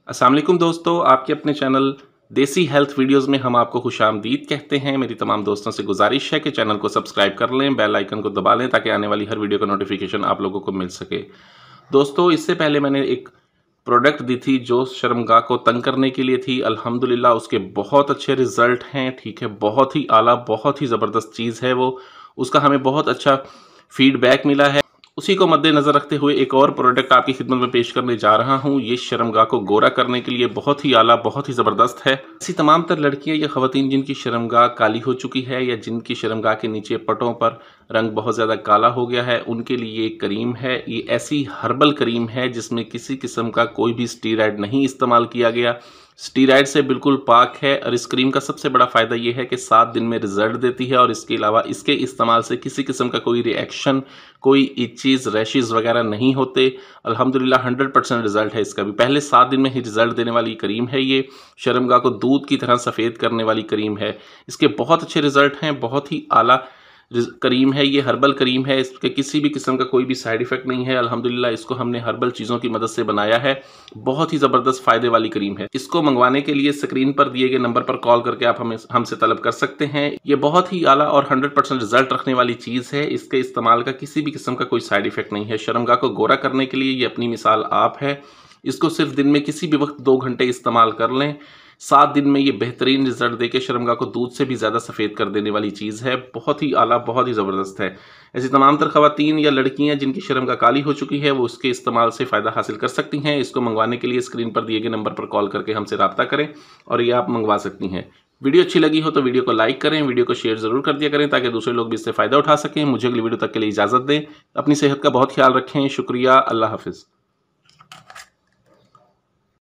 अस्सलाम वालेकुम दोस्तों, आपके अपने चैनल देसी हेल्थ वीडियोस में हम आपको खुशामदीद कहते हैं। मेरी तमाम दोस्तों से गुजारिश है कि चैनल को सब्सक्राइब कर लें, बेल आइकन को दबा लें ताकि आने वाली हर वीडियो का नोटिफिकेशन आप लोगों को मिल सके। दोस्तों, इससे पहले मैंने एक प्रोडक्ट दी थी जो शर्मगाह को तंग करने के लिए थी। अल्हम्दुलिल्लाह उसके बहुत अच्छे रिजल्ट हैं। ठीक है, बहुत ही आला, बहुत ही ज़बरदस्त चीज़ है वो। उसका हमें बहुत अच्छा फीडबैक मिला है। उसी को मद्देनज़र रखते हुए एक और प्रोडक्ट आपकी खिदमत में पेश करने जा रहा हूँ। ये शर्मगाह को गोरा करने के लिए बहुत ही आला, बहुत ही ज़बरदस्त है। ऐसी तमाम तर लड़कियाँ या ख़वातीन जिनकी शर्मगाह काली हो चुकी है या जिनकी शर्मगाह के नीचे पटों पर रंग बहुत ज़्यादा काला हो गया है, उनके लिए एक करीम है। ये ऐसी हर्बल करीम है जिसमें किसी किस्म का कोई भी स्टीरॉयड नहीं इस्तेमाल किया गया। स्टीरॉयड से बिल्कुल पाक है और इस क्रीम का सबसे बड़ा फ़ायदा ये है कि 7 दिन में रिजल्ट देती है और इसके अलावा इसके इस्तेमाल से किसी किस्म का कोई रिएक्शन, कोई इचीज़, रैशेज़ वगैरह नहीं होते। अल्हम्दुलिल्लाह 100% रिजल्ट है इसका भी। पहले 7 दिन में ही रिजल्ट देने वाली करीम है ये। शर्मगाह को दूध की तरह सफ़ेद करने वाली करीम है। इसके बहुत अच्छे रिजल्ट हैं, बहुत ही आला करीम है ये। हर्बल करीम है, इसके किसी भी किस्म का कोई भी साइड इफ़ेक्ट नहीं है। अल्हम्दुलिल्लाह इसको हमने हर्बल चीज़ों की मदद से बनाया है। बहुत ही ज़बरदस्त फ़ायदे वाली करीम है। इसको मंगवाने के लिए स्क्रीन पर दिए गए नंबर पर कॉल करके आप हमसे तलब कर सकते हैं। ये बहुत ही आला और 100% रिजल्ट रखने वाली चीज़ है। इसके इस्तेमाल का किसी भी किस्म का कोई साइड इफ़ेक्ट नहीं है। शर्मगाह को गोरा करने के लिए ये अपनी मिसाल आप है। इसको सिर्फ दिन में किसी भी वक्त 2 घंटे इस्तेमाल कर लें। 7 दिन में ये बेहतरीन रिजल्ट देके शर्मगाह को दूध से भी ज़्यादा सफ़ेद कर देने वाली चीज़ है। बहुत ही आला, बहुत ही ज़बरदस्त है। ऐसी तमाम तर ख़वातीन या लड़कियां जिनकी शर्मगाह काली हो चुकी है वो इसके इस्तेमाल से फ़ायदा हासिल कर सकती हैं। इसको मंगवाने के लिए स्क्रीन पर दिए गए नंबर पर कॉल करके हमसे रब्ता करें और ये आप मंगवा सकती हैं। वीडियो अच्छी लगी हो तो वीडियो को लाइक करें, वीडियो को शेयर ज़रूर कर दिया करें ताकि दूसरे लोग भी इससे फ़ायदा उठा सकें। मुझे अगली वीडियो तक के लिए इजाज़त दें। अपनी सेहत का बहुत ख्याल रखें। शुक्रिया। अल्लाह हाफ़िज़।